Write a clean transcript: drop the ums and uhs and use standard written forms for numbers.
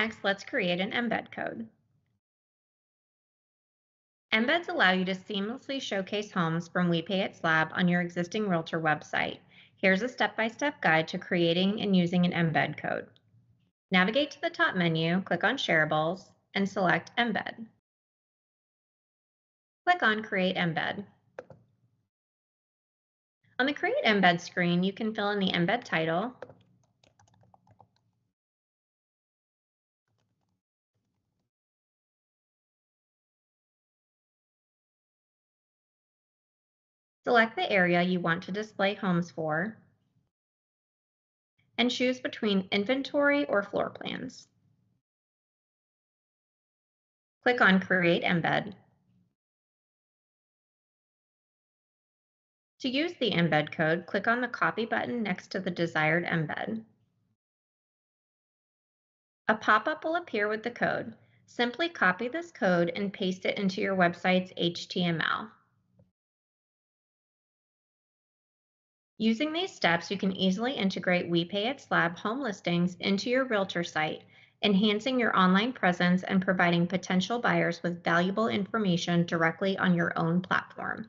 Next, let's create an embed code. Embeds allow you to seamlessly showcase homes from We Pay It Slab on your existing Realtor website. Here's a step-by-step guide to creating and using an embed code. Navigate to the top menu, click on Shareables, and select Embed. Click on Create Embed. On the Create Embed screen, you can fill in the embed title, select the area you want to display homes for, and choose between inventory or floor plans. Click on Create Embed. To use the embed code, click on the Copy button next to the desired embed. A pop-up will appear with the code. Simply copy this code and paste it into your website's HTML. Using these steps, you can easily integrate We Pay It Slab home listings into your Realtor site, enhancing your online presence and providing potential buyers with valuable information directly on your own platform.